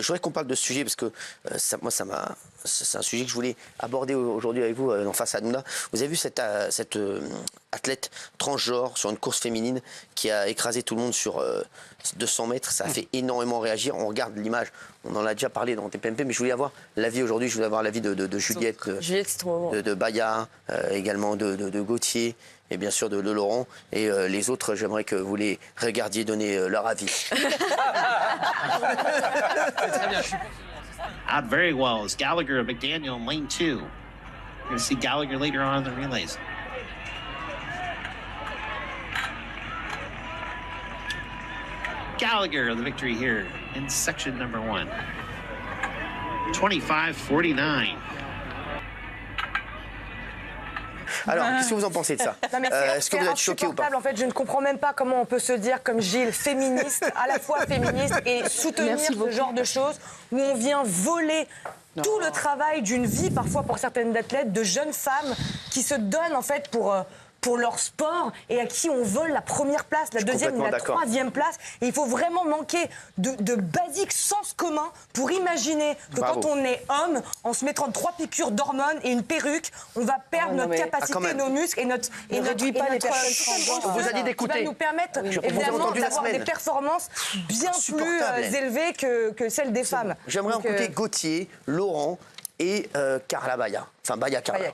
je voudrais qu'on parle de ce sujet parce que c'est un sujet que je voulais aborder aujourd'hui avec vous en face à Hanouna. Vous avez vu cette athlète transgenre sur une course féminine qui a écrasé tout le monde sur 200 mètres. Ça a fait énormément réagir. On regarde l'image, on en a déjà parlé dans TPMP, mais je voulais avoir l'avis aujourd'hui, je voulais avoir l'avis de Juliette, de Baya, également de Gauthier. Et bien sûr de Laurent. Et les autres, j'aimerais que vous les regardiez donner leur avis. Out very well is Gallagher, McDaniel in lane 2. You're going to see Gallagher later on in the relays. Gallagher, the victory here in section number 1. 25-49. Alors, qu'est-ce que vous en pensez de ça? Est-ce que vous êtes choqué ou pas? En fait, je ne comprends même pas comment on peut se dire, comme Gilles, féministe, à la fois féministe et soutenir ce genre de choses où on vient voler tout le travail d'une vie, parfois pour certaines athlètes, de jeunes femmes qui se donnent en fait pour leur sport et à qui on vole la première place, la deuxième et la troisième place. Et il faut vraiment manquer de basique sens commun pour imaginer que quand on est homme, en se mettant 3 piqûres d'hormones et une perruque, on va perdre notre capacité, nos muscles et notre... Ne réduit pas les personnes transgenres. On vous a dit d'écouter. Qui va nous permettre évidemment d'avoir des performances bien plus élevées que celles des femmes. J'aimerais écouter Gauthier, Laurent et Carla Baya. Enfin, Baya Carla.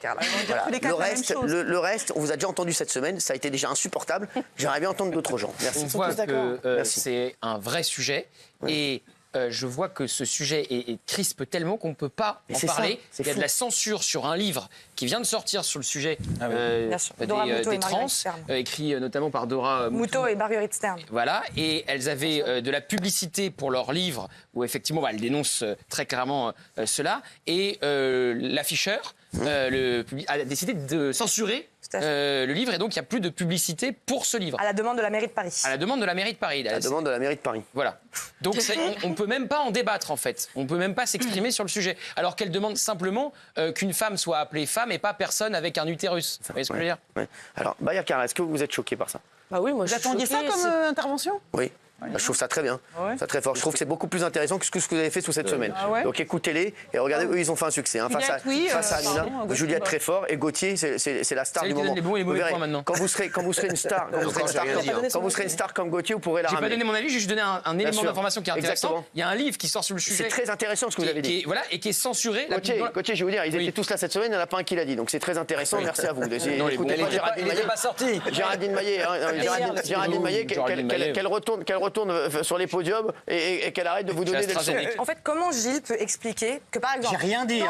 Voilà. Le reste, on vous a déjà entendu cette semaine, ça a été déjà insupportable. J'aimerais bien entendre d'autres gens. Merci. On voit que c'est un vrai sujet. Oui. Et je vois que ce sujet est crispe tellement qu'on ne peut pas en parler. Il y a de la censure sur un livre qui vient de sortir sur le sujet des trans, écrit notamment par Dora Moutot et Marguerite Stern. Voilà, et elles avaient de la publicité pour leur livre où effectivement elles dénoncent très clairement cela. Et l'afficheur a décidé de censurer le livre, et donc il n'y a plus de publicité pour ce livre. À la demande de la mairie de Paris. À la demande de la mairie de Paris. À la demande de la mairie de Paris. Voilà. Donc on ne peut même pas en débattre en fait. On ne peut même pas s'exprimer sur le sujet. Alors qu'elle demande simplement qu'une femme soit appelée femme et pas personne avec un utérus. Vous voyez ce que je veux dire? Alors, Baya Carla, est-ce que vous êtes choqué par ça? Bah oui, moi je suis choquée. Vous attendiez ça comme intervention? Oui. Je trouve ça très bien, ça très fort. Je trouve que c'est beaucoup plus intéressant que ce que vous avez fait sous cette semaine. Donc écoutez-les et regardez, eux ils ont fait un succès. Face à Hanouna, Juliette très fort et Gauthier c'est la star du moment. Vous verrez, quand vous serez une star, quand vous serez une star comme Gauthier, vous pourrez la ramener. J'ai pas donné mon avis, j'ai juste donné un élément d'information qui est intéressant. Il y a un livre qui sort sur le sujet. C'est très intéressant ce que vous avez dit. Voilà, et qui est censuré. Gauthier, je vais vous dire, ils étaient tous là cette semaine, il n'y en a pas un qui l'a dit. Donc c'est très intéressant. Merci à vous. Il n'était pas sorti. Géraldine Maillet, qu'elle retourne sur les podiums et qu'elle arrête de vous donner des leçons. En fait, comment Gilles peut expliquer que, par exemple... J'ai rien dit.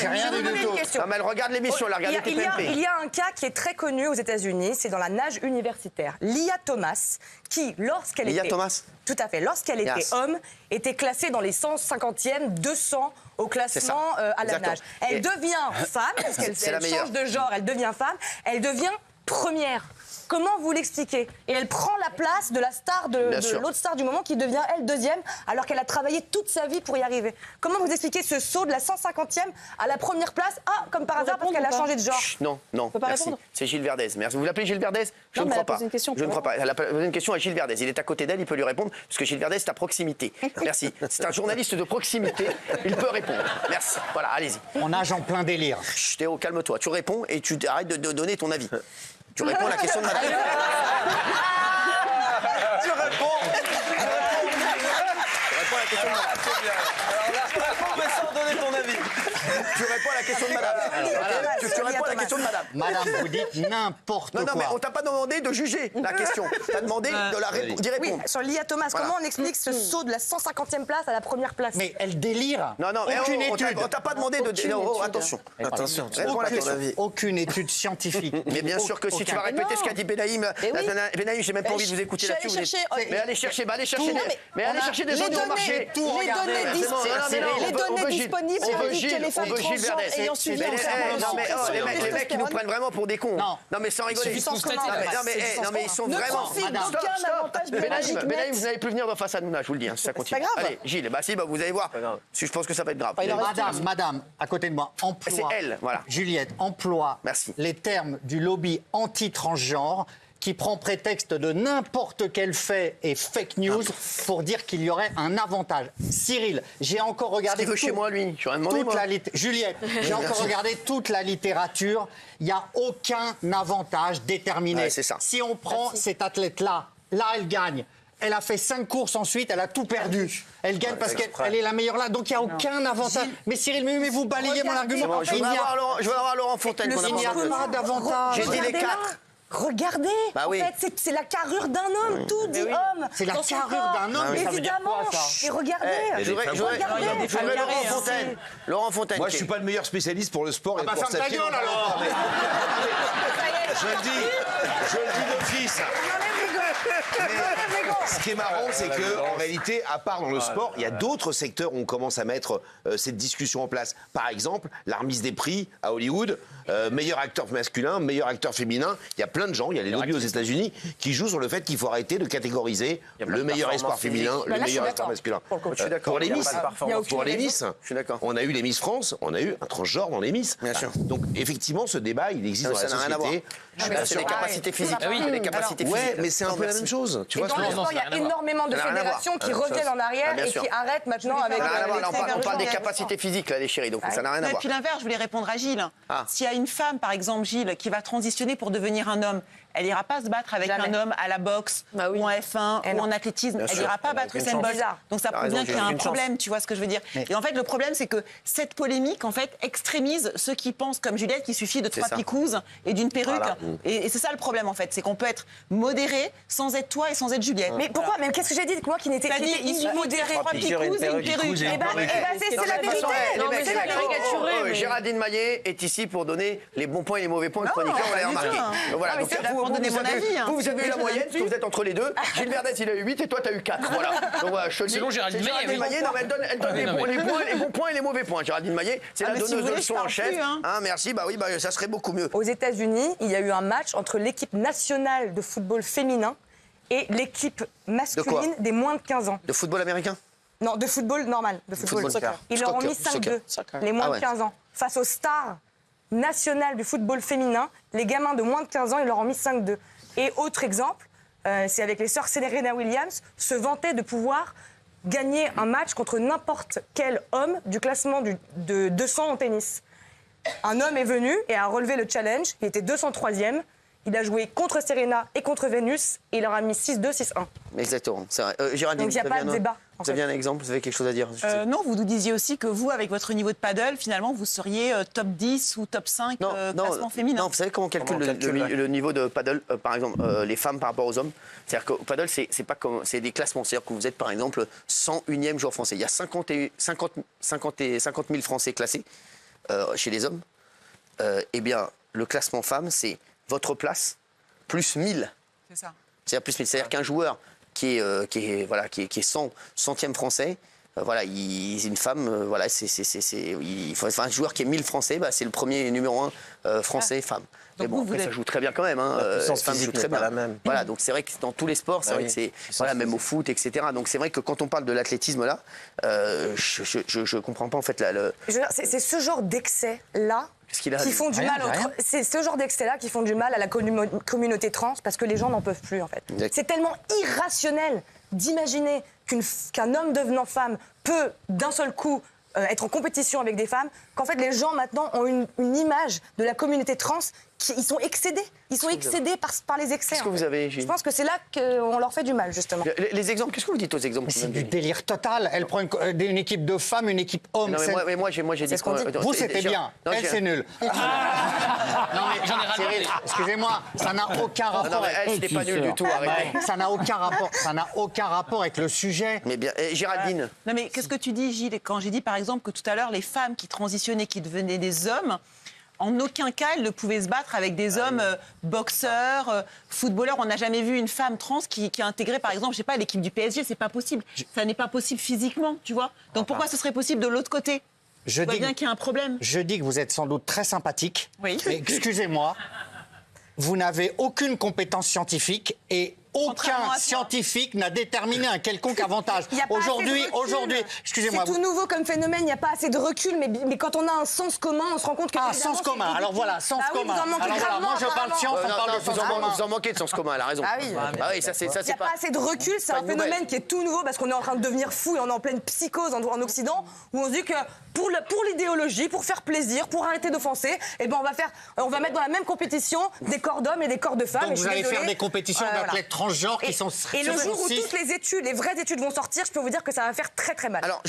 J'ai rien dit du tout. Elle regarde l'émission, elle regarde TPMP. Il y a un cas qui est très connu aux États-Unis, c'est dans la nage universitaire. Lia Thomas, qui, lorsqu'elle était... Tout à fait. Lorsqu'elle était homme, était classée dans les 150e, 200 au classement à la nage. Elle devient femme, parce qu'elle change de genre, elle devient femme, elle devient première. Comment vous l'expliquez? Et elle prend la place de la star, de l'autre star du moment qui devient, elle, deuxième, alors qu'elle a travaillé toute sa vie pour y arriver. Comment vous expliquez ce saut de la 150e à la première place? Ah, comme par hasard, parce qu'elle a changé de genre. Non, merci. C'est Gilles Verdez. Merci. Vous l'appelez Gilles Verdez? Je ne crois pas. Je ne crois pas. Elle a posé une question à Gilles Verdez. Il est à côté d'elle, il peut lui répondre, parce que Gilles Verdez, c'est à proximité. Merci. C'est un journaliste de proximité, il peut répondre. Merci. Voilà, allez-y. On nage en plein délire. Chut, Théo, calme-toi. Tu réponds et tu arrêtes de donner ton avis. Tu réponds à la question de madame. Tu réponds à la question de madame. Professeur, donnez ton avis. Tu réponds à la question de madame. Tu réponds à la question de madame. Madame, vous dites n'importe quoi. Non, mais on t'a pas demandé de juger la question. T'as demandé d'y répondre. Oui, sur Lia Thomas, comment on explique ce saut de la 150e place à la première place? Mais elle délire. Non, on t'a pas demandé de... Attention. Attention, réponds à la question. Aucune étude scientifique. Mais bien sûr que si tu vas répéter ce qu'a dit Benaïm, j'ai même pas envie de vous écouter là-dessus. Mais allez chercher des gens du marché. Les données disponibles indiquent que les femmes transgenres ayant suivi les mecs qui nous prennent vraiment pour des cons. Non mais sans rigoler. Non mais ils sont vraiment... Benaïm, vous n'allez plus venir dans face à Hanouna, je vous le dis, si ça continue. Allez, Gilles, vous allez voir. Je pense que ça va être grave. Madame, à côté de moi, emploie... C'est elle, voilà. Juliette, emploie les termes du lobby anti-transgenre qui prend prétexte de n'importe quel fait et fake news pour dire qu'il y aurait un avantage. Cyril, j'ai encore regardé... Il veut chez moi, lui. Je demandé, moi. Juliette, j'ai encore regardé toute la littérature. Il n'y a aucun avantage déterminé. Ouais, c'est ça. Si on prend cette athlète-là, là, elle gagne. Elle a fait 5 courses ensuite, elle a tout perdu. Elle gagne parce qu'elle est la meilleure là, donc il n'y a aucun avantage. Mais Cyril, mais vous balayez mon argument. Je vais avoir Laurent Fontaine. Il n'y a pas d'avantage. J'ai dit les 4. Regardez, Bah oui. en fait, c'est la carrure d'un homme, tout dit homme. C'est la dans son carrure corps. d'un homme, mais ça veut dire Évidemment. quoi, ça Et regardez, regardez. Laurent Fontaine. Moi, je suis pas le meilleur spécialiste pour le sport et pour ferme ta cette gueule alors. Je le dis d'office. Mais ce qui est marrant, c'est que en réalité, à part dans le sport, il y a d'autres secteurs où on commence à mettre cette discussion en place. Par exemple, la remise des prix à Hollywood, meilleur acteur masculin, meilleur acteur féminin. Il y a plein de gens, il y a les lobbies aux États-Unis qui jouent sur le fait qu'il faut arrêter de catégoriser le meilleur espoir féminin, le meilleur espoir masculin. Je suis d'accord. Pour les Miss, Je suis d'accord. on a eu les Miss France, on a eu un transgenre dans les Miss. Bien sûr. Donc effectivement, ce débat, il existe dans la Ça n'a rien à voir. société. C'est les capacités physiques. Ah oui. Les capacités Ouais, physiques. mais c'est un peu la même chose. Tu Et vois dans ce que le je veux dire? sport, il y a énormément de Ça n'a rien à voir. fédérations qui La même reviennent chose. en arrière Bien et sûr. qui arrêtent maintenant avec Ça n'a rien à voir. Là, on parle des l'excès capacités physiques, là, les chéris. Donc ça n'a rien à Et voir. puis l'inverse, je voulais répondre à Gilles. Ah. S'il y a une femme, par exemple, Gilles, qui va transitionner pour devenir un homme, elle ira pas se battre avec Jamais. un homme à la boxe Bah oui. ou en F1 Eh ou non. en athlétisme. Bien Elle sûr. ira pas battre Usain Bolt. bizarre. Donc ça T'as prouve bien raison, qu'il y a j'ai un aucune chance. problème, tu vois ce que je veux dire. Et en fait, le problème, c'est que cette polémique, en fait, extrémise ceux qui pensent comme Juliette qu'il suffit de 3 ça. picouses et d'une perruque. Voilà. Et c'est ça le problème, en fait. C'est qu'on peut être modéré sans être toi et sans être Juliette. Mais pourquoi? Mais qu'est-ce que j'ai dit? Moi qui n'étais T'as dit, il suffit immodérée. 3 picouses et une perruque. Eh ben, c'est la vérité. Non, mais C'est la vérité. Géraldine Maillet est ici pour donner les bons points et les mauvais points. Le chroniqueur, on l'a pas du remarqué. tout, hein. Donc voilà. Ah, mais Donc c'est là pour donner mon avis, hein. Vous avez eu la C'est moyenne, là-dessus. parce que vous êtes entre les deux. Gilles Verdès, il a eu 8 et toi, t'as eu 4. Voilà. Donc voilà, je te le dis. Selon Géraldine C'est Maillet, oui. Maillet, non, mais elle donne les bons points et les mauvais points. Géraldine Maillet, c'est la mais si donneuse vous de voulez, leçons je en parle chef. plus, hein. Merci, bah oui, ça serait beaucoup mieux. Aux États-Unis, il y a eu un match entre l'équipe nationale de football féminin et l'équipe masculine des moins de 15 ans. De football américain? Non, de football normal, de football. Soccer. Ils leur ont mis Soccer. 5-2, les moins Ah ouais. de 15 ans. Face aux stars nationales du football féminin, les gamins de moins de 15 ans, ils leur ont mis 5-2. Et autre exemple, c'est avec les sœurs Serena Williams, se vantaient de pouvoir gagner un match contre n'importe quel homme du classement de 200 en tennis. Un homme est venu et a relevé le challenge, il était 203e. Il a joué contre Serena et contre Vénus et il leur a mis 6-2, 6-1. Exactement, c'est vrai. Géraldine, Donc il n'y a pas de débat. Vous aviez un exemple, vous avez quelque chose à dire? Non, vous nous disiez aussi que vous, avec votre niveau de paddle, finalement, vous seriez top 10 ou top 5 classement féminin. Non, vous savez comment on calcule le niveau de paddle, par exemple, les femmes par rapport aux hommes? C'est-à-dire qu'au paddle, c'est pas comme, c'est des classements. C'est-à-dire que vous êtes, par exemple, 101e joueur français. Il y a 50 000 Français classés chez les hommes. Eh bien, le classement femmes, c'est votre place plus 1000. C'est ça. C'est-à-dire plus 1000. C'est-à-dire qu'un joueur qui est 100e français, une femme, il faut un joueur qui est 1000 français, c'est le premier numéro 1 français femme. Mais bon, après, ça joue très bien quand même. La puissance femmes physique jouent très n'est pas bien. la même. Voilà, donc c'est vrai que dans tous les sports, c'est vrai que c'est même au foot, etc. Donc c'est vrai que quand on parle de l'athlétisme là, je comprends pas en fait C'est ce genre d'excès là qu'il a qui font du mal. rien. C'est ce genre d'excès là qui font du mal à la communauté trans parce que les gens n'en peuvent plus en fait. Exact. C'est tellement irrationnel d'imaginer qu'un homme devenant femme peut d'un seul coup être en compétition avec des femmes, qu'en fait les gens maintenant ont une image de la communauté trans ils sont excédés. Ils sont excédés par les excès. Qu'est-ce que vous avez, Gilles? Je pense que c'est là qu'on leur fait du mal, justement. Les exemples, qu'est-ce que vous dites aux exemples? C'est du délire total. Elle prend une équipe de femmes, une équipe homme. Non, mais moi, j'ai dit ce qu'on dit. Vous, c'était bien. Elle, c'est nul. Non, mais j'en ai ras Cyril, excusez-moi, ça n'a aucun rapport Non, mais avec... elle, c'était pas nul du tout, arrêtez. Ça n'a aucun rapport. Ça n'a aucun rapport avec le sujet. Mais bien, Géraldine. Non, mais qu'est-ce que tu dis, Gilles, quand j'ai dit, par exemple, que tout à l'heure, les femmes qui transitionnaient, qui devenaient des hommes, en aucun cas, elles ne pouvaient se battre avec des hommes boxeurs, footballeurs. On n'a jamais vu une femme trans qui a intégré, par exemple, je sais pas, l'équipe du PSG. C'est pas possible. Ça n'est pas possible physiquement, tu vois. Donc pourquoi ce serait possible de l'autre côté? Je vois bien qu'il y a un problème. Je dis que vous êtes sans doute très sympathique. Oui. Mais excusez-moi, vous n'avez aucune compétence scientifique et Contrairement aucun à ça. scientifique n'a déterminé un quelconque avantage. Il y a pas Aujourd'hui, assez de recul. excusez-moi. C'est tout nouveau comme phénomène, il n'y a pas assez de recul, mais quand on a un sens commun, on se rend compte que. Ah, sens commun. Alors voilà, sens commun. Vous en manquez Alors voilà, moi je parle science, on parle de sens commun. Vous en manquez de sens commun, elle a raison. Ah oui. Ah oui, ça c'est Il n'y a pas assez de recul, c'est pas un une phénomène nouvelle. qui est tout nouveau parce qu'on est en train de devenir fou et on est en pleine psychose en Occident où on se dit que pour l'idéologie, pour faire plaisir, pour arrêter d'offenser, eh ben on va mettre dans la même compétition des corps d'hommes et des corps de femmes. Donc vous allez faire des compétitions d'athlètes transgenres qui sont Et le jour où toutes les vraies études vont sortir, je peux vous dire que ça va faire très très mal. Alors,